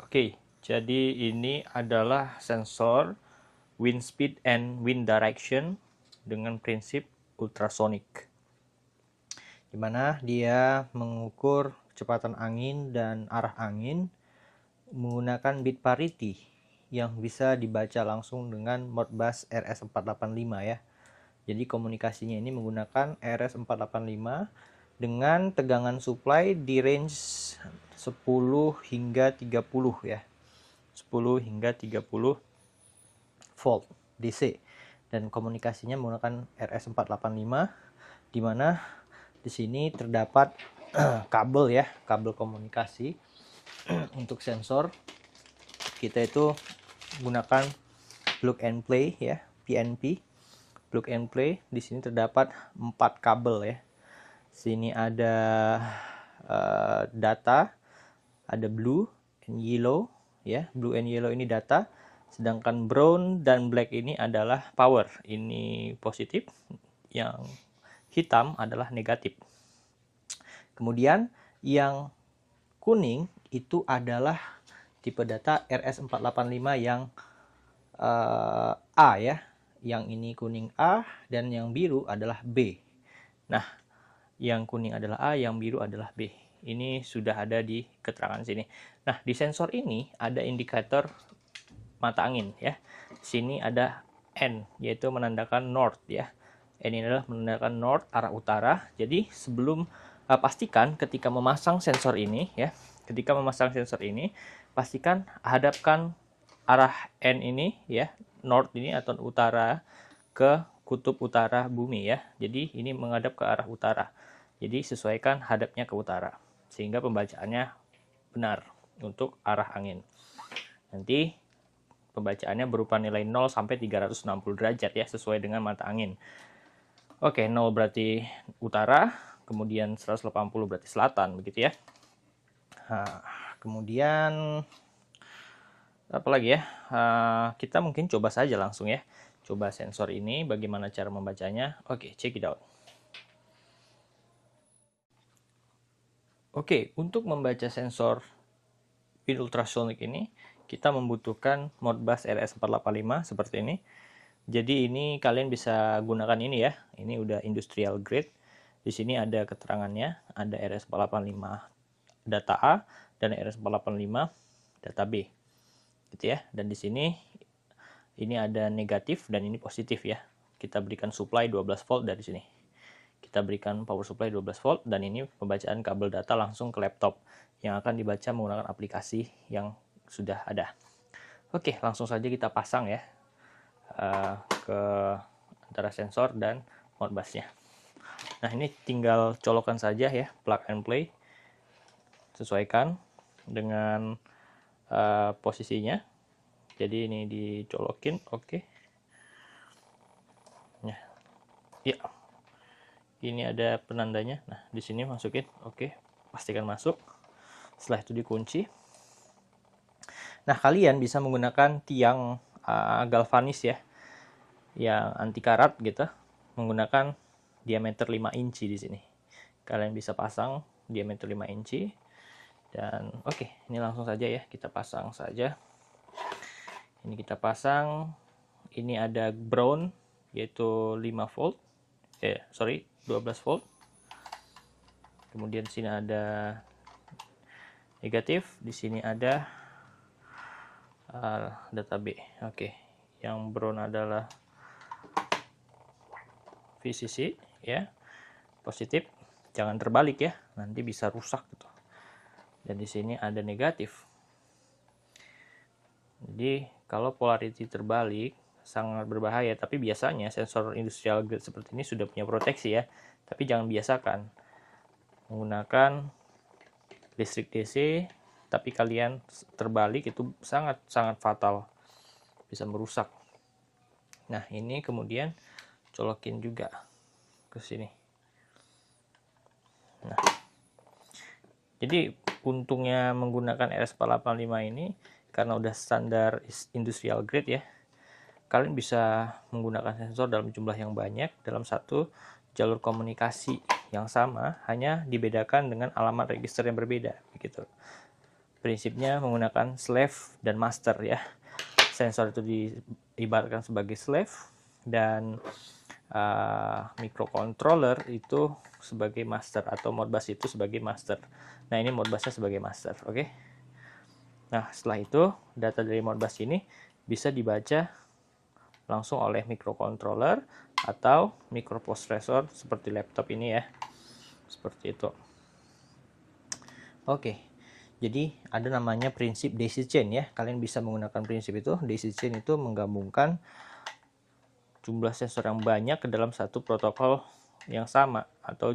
Oke, jadi ini adalah sensor wind speed and wind direction dengan prinsip ultrasonic, di mana dia mengukur kecepatan angin dan arah angin menggunakan bit parity yang bisa dibaca langsung dengan Modbus RS485 ya. Jadi komunikasinya ini menggunakan RS485 dengan tegangan supply di range 10 hingga 30 ya. 10 hingga 30 volt DC, dan komunikasinya menggunakan RS485, di mana di sini terdapat kabel ya, kabel komunikasi. Untuk sensor kita itu gunakan plug and play ya, PNP, plug and play. Di sini terdapat 4 kabel ya. Sini ada data, ada blue and yellow ya. Blue and yellow ini data, sedangkan brown dan black ini adalah power. Ini positif, yang hitam adalah negatif. Kemudian yang kuning itu adalah tipe data RS485 yang A ya. Yang ini kuning A dan yang biru adalah B. Nah, yang kuning adalah A, yang biru adalah B. Ini sudah ada di keterangan sini. Nah, di sensor ini ada indikator mata angin ya. Di sini ada N, yaitu menandakan north ya. N ini adalah menandakan north, arah utara. Jadi sebelum pastikan ketika memasang sensor ini ya, ketika memasang sensor ini pastikan hadapkan arah N ini ya, north ini atau utara, ke kutub utara bumi ya. Jadi ini menghadap ke arah utara. Jadi sesuaikan hadapnya ke utara sehingga pembacaannya benar untuk arah angin. Nanti pembacaannya berupa nilai 0 sampai 360 derajat ya, sesuai dengan mata angin. Oke, 0 berarti utara, kemudian 180 berarti selatan, begitu ya. Nah, kemudian apa lagi ya? Kita mungkin coba saja langsung ya. Coba sensor ini bagaimana cara membacanya. Oke, check it out. Oke, untuk membaca sensor wind ultrasonic ini, kita membutuhkan Modbus RS485 seperti ini. Jadi ini kalian bisa gunakan ini ya. Ini udah industrial grade. Di sini ada keterangannya, ada RS485 data A dan RS485 data B. Gitu ya. Dan di sini ini ada negatif dan ini positif ya. Kita berikan supply 12 volt dari sini. Kita berikan power supply 12 volt dan ini pembacaan kabel data langsung ke laptop yang akan dibaca menggunakan aplikasi yang sudah ada. Oke, langsung saja kita pasang ya ke antara sensor dan Modbusnya. Nah, ini tinggal colokan saja ya, plug and play. Sesuaikan dengan posisinya. Jadi ini dicolokin, oke. Nah, ya. Ini ada penandanya. Nah, di sini masukin, oke. Pastikan masuk. Setelah itu dikunci. Nah, kalian bisa menggunakan tiang galvanis ya, yang anti karat gitu, menggunakan diameter 5 inci di sini. Kalian bisa pasang diameter 5 inci. Dan oke, ini langsung saja ya, kita pasang saja. Ini kita pasang. Ini ada ground, yaitu 5 volt. 12 volt. Kemudian di sini ada negatif, di sini ada data B. Oke, yang brown adalah VCC ya, positif. Jangan terbalik ya, nanti bisa rusak gitu. Dan di sini ada negatif. Jadi kalau polarity terbalik sangat berbahaya, tapi biasanya sensor industrial grade seperti ini sudah punya proteksi ya. Tapi jangan biasakan menggunakan listrik DC, tapi kalian terbalik itu sangat fatal, bisa merusak. Nah, ini kemudian colokin juga ke sini. Nah, jadi untungnya menggunakan RS485 ini karena udah standar industrial grade ya. Kalian bisa menggunakan sensor dalam jumlah yang banyak dalam satu jalur komunikasi yang sama, hanya dibedakan dengan alamat register yang berbeda begitu. prinsipnya menggunakan slave dan master ya. Sensor itu diibaratkan sebagai slave dan microcontroller itu sebagai master, atau Modbus itu sebagai master. Nah, ini Modbusnya sebagai master, oke. Nah, setelah itu data dari Modbus ini bisa dibaca langsung oleh microcontroller atau microprocessor seperti laptop ini ya. Seperti itu. Oke. Jadi ada namanya prinsip daisy chain ya. Kalian bisa menggunakan prinsip itu. Daisy chain itu menggabungkan jumlah sensor yang banyak ke dalam satu protokol yang sama atau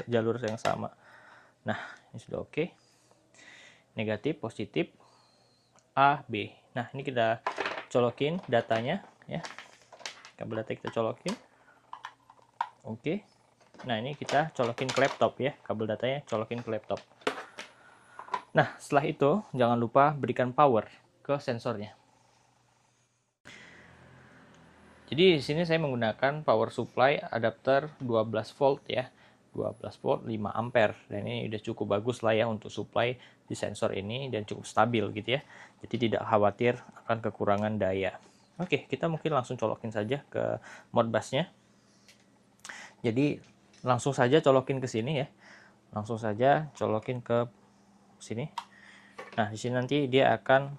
jalur yang sama. Nah, ini sudah oke. Negatif, positif, A, B. Nah, ini kita colokin datanya ya. Kabel data kita colokin. Oke. Nah, ini kita colokin ke laptop ya. Kabel datanya colokin ke laptop. Nah, setelah itu jangan lupa berikan power ke sensornya. Jadi di sini saya menggunakan power supply adapter 12 volt ya. 12 volt 5 ampere, dan ini udah cukup bagus lah ya untuk supply di sensor ini dan cukup stabil gitu ya. Jadi tidak khawatir akan kekurangan daya. Oke, kita mungkin langsung colokin saja ke Modbusnya. Jadi langsung saja colokin ke sini ya. Langsung saja colokin ke sini. Nah, di sini nanti dia akan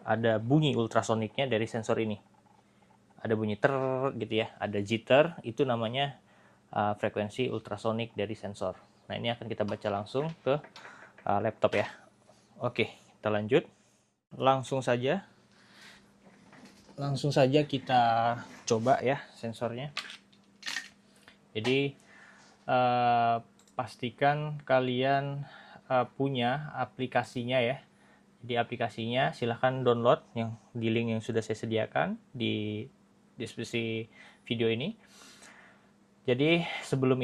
ada bunyi ultrasoniknya dari sensor ini. Ada bunyi ter gitu ya, ada jitter, itu namanya frekuensi ultrasonik dari sensor. Nah, ini akan kita baca langsung ke laptop ya. Oke, kita lanjut. Langsung saja kita coba ya sensornya. Jadi pastikan kalian punya aplikasinya ya. Di aplikasinya silahkan download yang di link yang sudah saya sediakan di deskripsi video ini. Jadi sebelum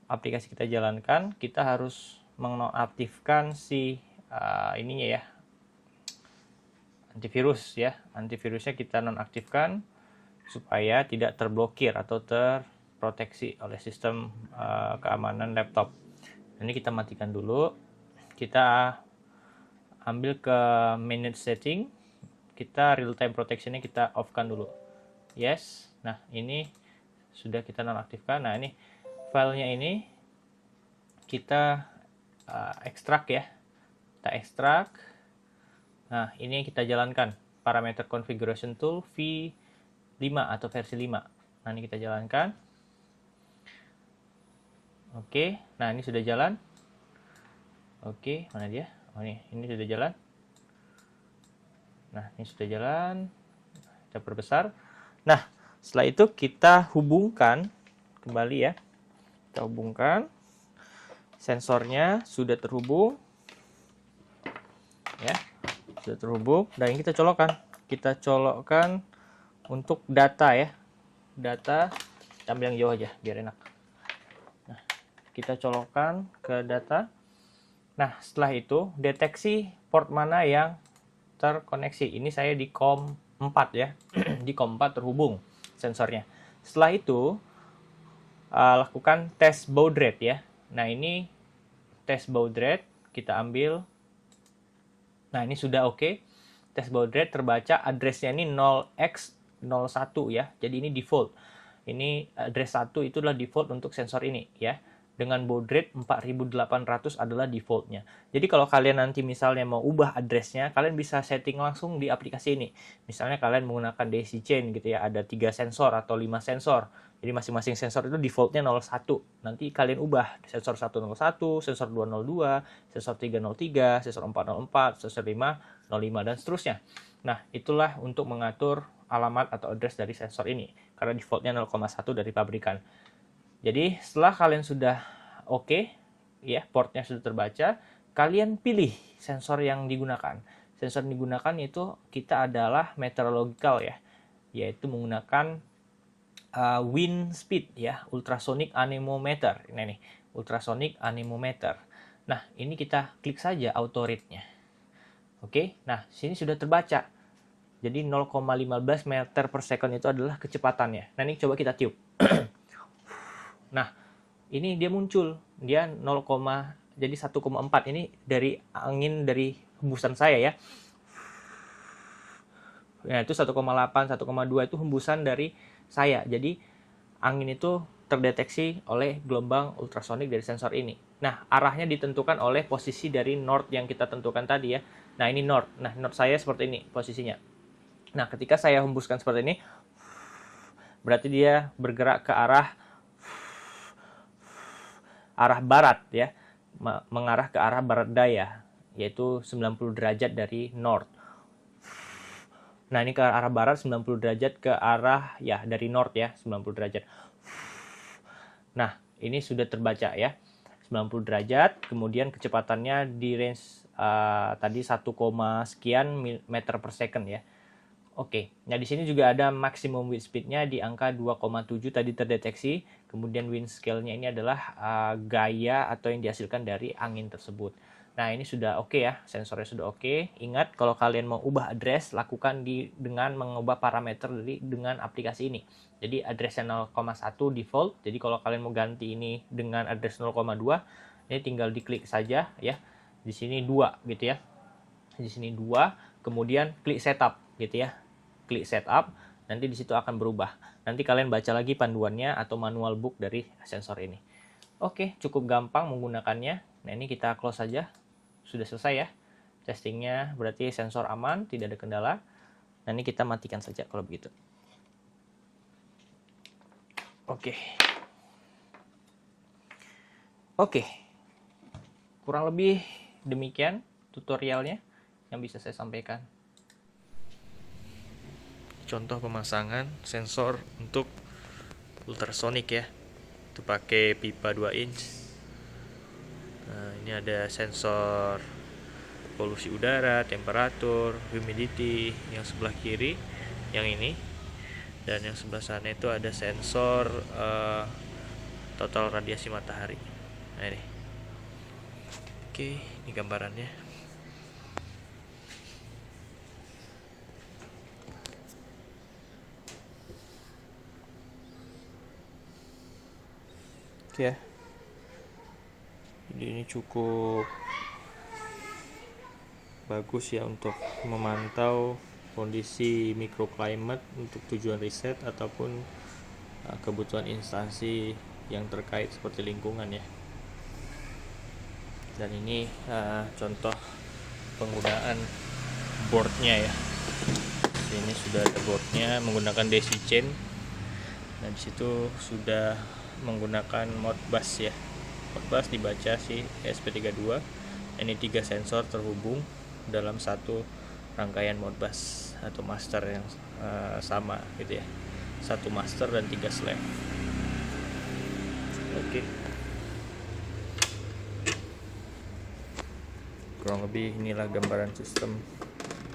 aplikasi kita jalankan, kita harus menonaktifkan si ininya ya, antivirus ya. Antivirusnya kita nonaktifkan supaya tidak terblokir atau terproteksi oleh sistem keamanan laptop. Ini kita matikan dulu. Kita ambil ke manage setting. Kita real time protectionnya kita off kan dulu. Yes. Nah, ini sudah kita nonaktifkan. Nah, ini filenya ini kita ekstrak ya. Kita ekstrak. Nah, ini kita jalankan parameter configuration tool V5 atau versi 5. Nah, ini kita jalankan. Oke, nah ini sudah jalan. Oke, mana dia? Oh, ini sudah jalan. Nah, ini sudah jalan. Kita perbesar. Nah, setelah itu kita hubungkan kembali ya. Kita hubungkan. Sensornya sudah terhubung. Ya, sudah terhubung. Dan ini kita colokkan. Kita colokkan untuk data ya. Data, kita ambil yang jauh aja biar enak. Nah, kita colokkan ke data. Nah, setelah itu deteksi port mana yang terkoneksi. Ini saya di COM 4 ya. Di COM 4 terhubung sensornya. Setelah itu lakukan tes baud rate ya. Nah, ini tes baud rate kita ambil. Nah, ini sudah oke. Tes baud rate terbaca addressnya ini 0x01 ya. Jadi ini default. Ini address 1 itu adalah default untuk sensor ini ya. Dengan baud rate 4800 adalah defaultnya. Jadi kalau kalian nanti misalnya mau ubah addressnya, kalian bisa setting langsung di aplikasi ini. Misalnya kalian menggunakan daisy chain gitu ya, ada 3 sensor atau 5 sensor. Jadi masing-masing sensor itu defaultnya 01. Nanti kalian ubah sensor 101, sensor 202, sensor 303, sensor 404, sensor 505 dan seterusnya. Nah, itulah untuk mengatur alamat atau address dari sensor ini. Karena defaultnya 0,1 dari pabrikan. Jadi setelah kalian sudah oke, ya portnya sudah terbaca, kalian pilih sensor yang digunakan. Sensor yang digunakan itu kita adalah meteorological ya, yaitu menggunakan wind speed ya, ultrasonic anemometer. Ini nih, ultrasonic anemometer. Nah, ini kita klik saja auto rate-nya. Oke, nah sini sudah terbaca. Jadi 0,15 meter per second itu adalah kecepatannya. Nah, ini coba kita tiup. Nah, ini dia muncul. Dia 0, jadi 1,4 ini dari angin dari hembusan saya ya. Nah, itu 1,8, 1,2 itu hembusan dari saya. Jadi angin itu terdeteksi oleh gelombang ultrasonik dari sensor ini. Nah, arahnya ditentukan oleh posisi dari north yang kita tentukan tadi ya. Nah, ini north. Nah, north saya seperti ini posisinya. Nah, ketika saya hembuskan seperti ini, berarti dia bergerak ke arah barat ya, mengarah ke arah barat daya, yaitu 90 derajat dari north. Nah, ini ke arah barat 90 derajat ke arah ya dari north ya, 90 derajat. Nah, ini sudah terbaca ya. 90 derajat, kemudian kecepatannya di range tadi 1, sekian meter per second ya. Oke, nah di sini juga ada maximum wind speed-nya di angka 2,7 tadi terdeteksi. Kemudian wind scale-nya ini adalah gaya atau yang dihasilkan dari angin tersebut. Nah, ini sudah oke ya, sensornya sudah oke. Ingat, kalau kalian mau ubah address, lakukan dengan mengubah parameter dengan aplikasi ini. Jadi addressnya 0,1 default. Jadi kalau kalian mau ganti ini dengan address 0,2, ini tinggal diklik saja ya. Di sini 2 gitu ya. Di sini 2, kemudian klik setup gitu ya. Klik setup, nanti di situ akan berubah. Nanti kalian baca lagi panduannya atau manual book dari sensor ini. Oke, cukup gampang menggunakannya. Nah, ini kita close saja. Sudah selesai ya. Testingnya berarti sensor aman, tidak ada kendala. Nah, ini kita matikan saja kalau begitu. Oke. Kurang lebih demikian tutorialnya yang bisa saya sampaikan. Contoh pemasangan sensor untuk ultrasonik ya. Itu pakai pipa 2 inch. Nah, ini ada sensor polusi udara, temperatur, humidity yang sebelah kiri, yang ini. Dan yang sebelah sana itu ada sensor total radiasi matahari. Nah, ini. Oke, ini gambarannya. Ya, jadi ini cukup bagus ya untuk memantau kondisi microclimate untuk tujuan riset ataupun kebutuhan instansi yang terkait seperti lingkungan ya. Dan ini contoh penggunaan boardnya ya. Ini sudah ada boardnya menggunakan DC chain. Nah, di situ sudah menggunakan Modbus ya. Modbus dibaca si ESP32. Ini 3 sensor terhubung dalam satu rangkaian Modbus atau master yang sama gitu ya. 1 master dan 3 slave. Oke. Kurang lebih inilah gambaran sistem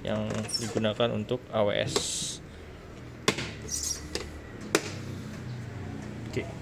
yang digunakan untuk AWS. Oke.